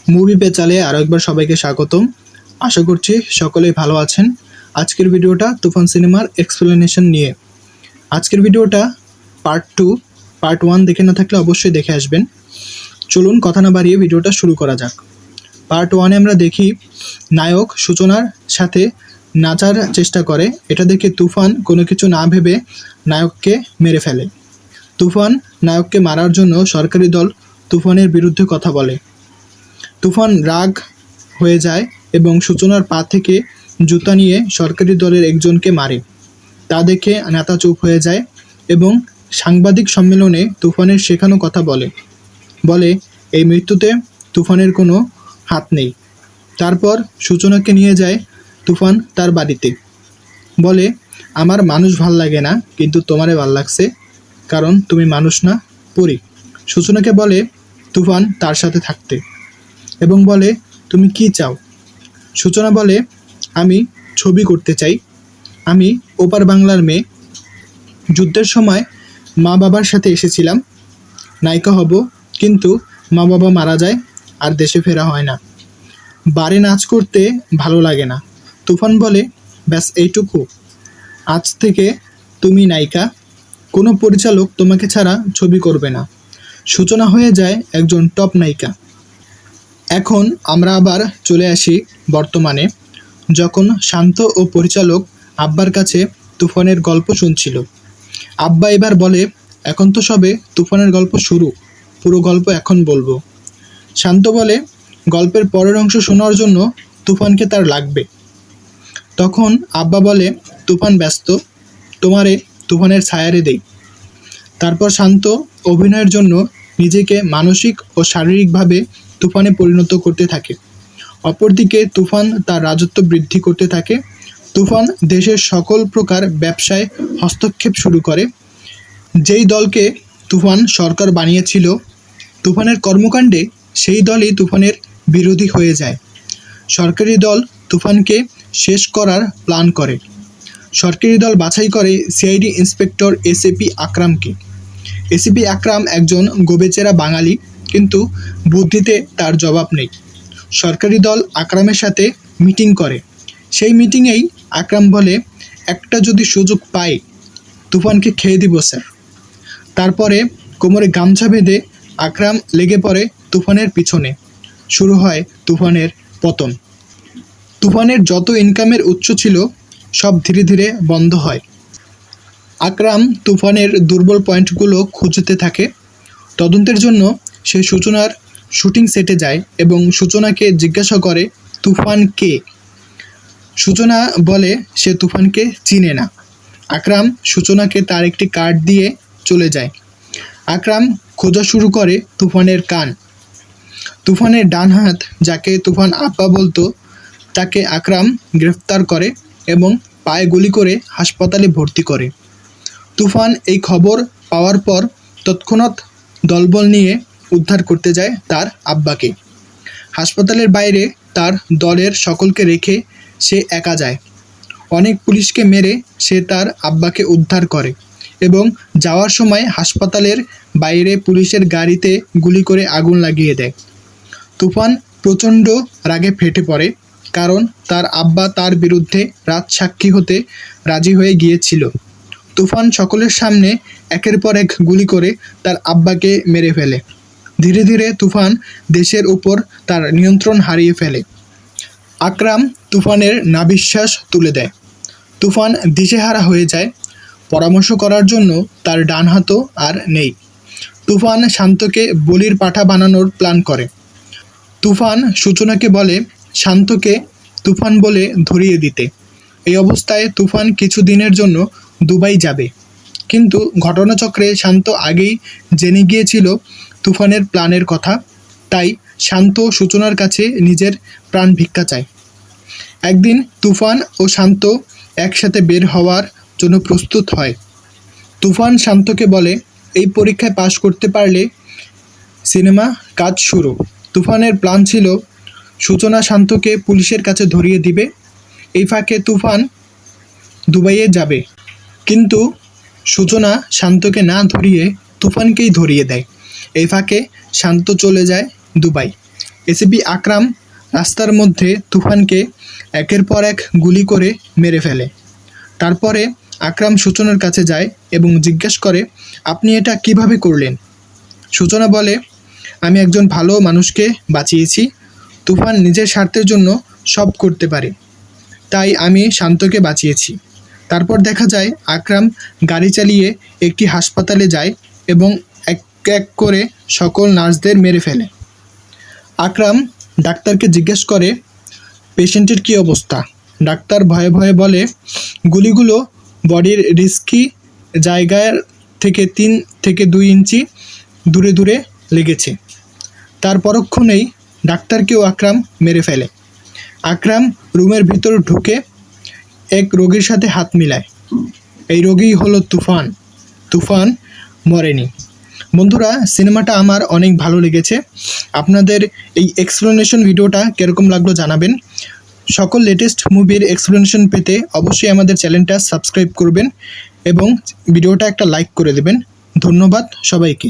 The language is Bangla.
মুভি পেচালে আরও একবার সবাইকে স্বাগতম। আশা করছি সকলেই ভালো আছেন। আজকের ভিডিওটা তুফান সিনেমার এক্সপ্লেনেশন নিয়ে। আজকের ভিডিওটা পার্ট 1 দেখে না থাকলে অবশ্যই দেখে আসবেন। চলুন কথা না বাড়িয়ে ভিডিওটা শুরু করা যাক। পার্ট 1-এ আমরা দেখি নায়ক সূচনার সাথে নাচার চেষ্টা করে। এটা দেখে তুফান কোনো কিছু না ভেবে নায়ককে মেরে ফেলে। তুফান নায়ককে মারার জন্য সরকারি দল তুফানের বিরুদ্ধে কথা বলে। তুফান রাগ হয়ে যায় এবং সূচনার পা থেকে জুতা নিয়ে সরকারি দলের একজনকে মারে। তা দেখে নেতা চুপ হয়ে যায় এবং সাংবাদিক সম্মেলনে তুফানের শেখানো কথা বলে এই মৃত্যুতে তুফানের কোনো হাত নেই। তারপর সূচনাকে নিয়ে যায় তুফান তার বাড়িতে। বলে, আমার মানুষ ভাল লাগে না, কিন্তু তোমারে ভাল লাগছে, কারণ তুমি মানুষ না, পরী। সূচনাকে বলে তুফান তার সাথে থাকতে এবং বলে, তুমি কি চাও? সূচনা বলে, আমি ছবি করতে চাই। আমি ওপার বাংলার মেয়ে। যুদ্ধের সময় মা বাবার সাথে এসেছিলাম, নায়িকা হব, কিন্তু মা বাবা মারা যায় আর দেশে ফেরা হয় না। বারে নাচ করতে ভালো লাগে না। তুফান বলে, ব্যাস এইটুকু? আজ থেকে তুমি নায়িকা, কোনো পরিচালক তোমাকে ছাড়া ছবি করবে না। সূচনা হয়ে যায় একজন টপ নায়িকা। এখন আমরা আবার চলে আসি বর্তমানে, যখন শান্ত ও পরিচালক আব্বার কাছে তুফানের গল্প শুনছিল। আব্বা এবার বলে, এখন তো সবে তুফানের গল্প শুরু, পুরো গল্প এখন বলবো। শান্ত বলে, গল্পের পরের অংশ শোনার জন্য তুফানকে তার লাগবে। তখন আব্বা বলে, তুফান ব্যস্ত, তোমারে তুফানের ছায়ারে দেই। তারপর শান্ত অভিনয়ের জন্য নিজেকে মানসিক ও শারীরিকভাবে তুফানে পরিণত করতে থাকে। অপরদিকে তুফান তার রাজত্ব বৃদ্ধি করতে থাকে। তুফান দেশের সকল প্রকার ব্যবসায় হস্তক্ষেপ শুরু করে। যেই দলকে তুফান সরকার বানিয়েছিল, তুফানের কর্মকাণ্ডে সেই দলই তুফানের বিরোধী হয়ে যায়। সরকারি দল তুফানকে শেষ করার প্ল্যান করে। সরকারি দল বাছাই করে সিআইডি ইন্সপেক্টর এসিপি আকরামকে। এসিপি আকরাম একজন গোবেচেরা বাঙালি, কিন্তু বুদ্ধিতে তার জবাব নেই। সরকারি দল আকরামের সাথে মিটিং করে। সেই মিটিংয়েই আকরাম বলে, একটা যদি সুযোগ পাই তুফানকে খেয়ে দিব স্যার। তারপরে কোমরে গামছা বেঁধে আকরাম লেগে পড়ে তুফানের পিছনে। শুরু হয় তুফানের পতন। তুফানের যত ইনকামের উৎস ছিল সব ধীরে ধীরে বন্ধ হয়। আকরাম তুফানের দুর্বল পয়েন্টগুলো খুঁজতে থাকে। তদন্তের জন্য সে সূচনার শুটিং সেটে যায় এবং সূচনাকে জিজ্ঞাসা করে, তুফান কে? সূচনা বলে সে তুফানকে চিনে না। আকরাম সূচনাকে তার একটি কার্ড দিয়ে চলে যায়। আকরাম খোঁজা শুরু করে তুফানের কান। তুফানের ডান হাত, যাকে তুফান আব্বা বলতো, তাকে আকরাম গ্রেফতার করে এবং পায়ে গুলি করে হাসপাতালে ভর্তি করে। তুফান এই খবর পাওয়ার পর তৎক্ষণাৎ দলবল নিয়ে উদ্ধার করতে যায় তার আব্বাকে। হাসপাতালের বাইরে তার দলের সকলকে রেখে সে একা যায়। অনেক পুলিশকে মেরে সে তার আব্বাকে উদ্ধার করে এবং যাওয়ার সময় হাসপাতালের বাইরে পুলিশের গাড়িতে গুলি করে আগুন লাগিয়ে দেয়। তুফান প্রচণ্ড রাগে ফেটে পড়ে, কারণ তার আব্বা তার বিরুদ্ধে রাজসাক্ষী হতে রাজি হয়ে গিয়েছিল। তুফান সকলের সামনে একের পর এক গুলি করে তার আব্বাকে মেরে ফেলে। ধীরে ধীরে তুফান দেশের উপর তার নিয়ন্ত্রণ হারিয়ে ফেলে। আকরাম তুফানের নাভিশ্বাস তুলে দেয়। তুফান দিশেহারা হয়ে যায়। পরামর্শ করার জন্য তার ডান হাতও আর নেই। তুফান শান্তকে বলির পাঠা বানানোর প্ল্যান করে। তুফান সূচনাকে বলে শান্তকে তুফান বলে ধরিয়ে দিতে। এই অবস্থায় তুফান কিছু দিনের জন্য দুবাই যাবে, কিন্তু ঘটনাচক্রে শান্ত আগেই জেনে গিয়েছিল তুফানের প্ল্যানের কথা। তাই শান্ত সূচনার কাছে নিজের প্রাণ ভিক্ষা চায়। একদিন তুফান ও শান্ত একসাথে বের হওয়ার জন্য প্রস্তুত হয়। তুফান শান্তকে বলে, এই পরীক্ষায় পাশ করতে পারলে সিনেমা কাজ শুরু। তুফানের প্ল্যান ছিল সূচনা শান্তকে পুলিশের কাছে ধরিয়ে দিবে। এই ফাঁকে তুফান দুবাইয়ে যাবে, কিন্তু সূচনা শান্তকে না ধরিয়ে তুফানকেই ধরিয়ে দেয়। এই ফাঁকে শান্ত চলে যায় দুবাই। এসিপি আকরাম রাস্তার মধ্যে তুফানকে একের পর এক গুলি করে মেরে ফেলে। তারপরে আকরাম সূচনার কাছে যায় এবং জিজ্ঞেস করে, আপনি এটা কিভাবে করলেন? সূচনা বলে, আমি একজন ভালো মানুষকে বাঁচিয়েছি। তুফান নিজের স্বার্থের জন্য সব করতে পারে, তাই আমি শান্তকে বাঁচিয়েছি। তারপর দেখা যায় আকরাম গাড়ি চালিয়ে একটি হাসপাতালে যায় এবং এক এক করে সকল নার্সদের মেরে ফেলে। আকরাম ডাক্তারকে জিজ্ঞেস করে, পেশেন্টের কী অবস্থা? ডাক্তার ভয়ে ভয়ে বলে, গুলিগুলো বডির রিস্কি জায়গার থেকে 3 থেকে 2 ইঞ্চি দূরে দূরে লেগেছে। তার পরক্ষণেই ডাক্তারকেও আকরাম মেরে ফেলে। আকরাম রুমের ভিতর ঢুকে এক রোগীর সাথে হাত মিলায়। এই রোগী হলো তুফান। তুফান মরেনি। বন্ধুরা, সিনেমাটা আমার অনেক ভালো লেগেছে। আপনাদের এই এক্সপ্লেনেশন ভিডিওটা কীরকম লাগলো জানাবেন। সকল লেটেস্ট মুভির এক্সপ্লেনেশন পেতে অবশ্যই আমাদের চ্যানেলটা সাবস্ক্রাইব করবেন এবং ভিডিওটা একটা লাইক করে দেবেন। ধন্যবাদ সবাইকে।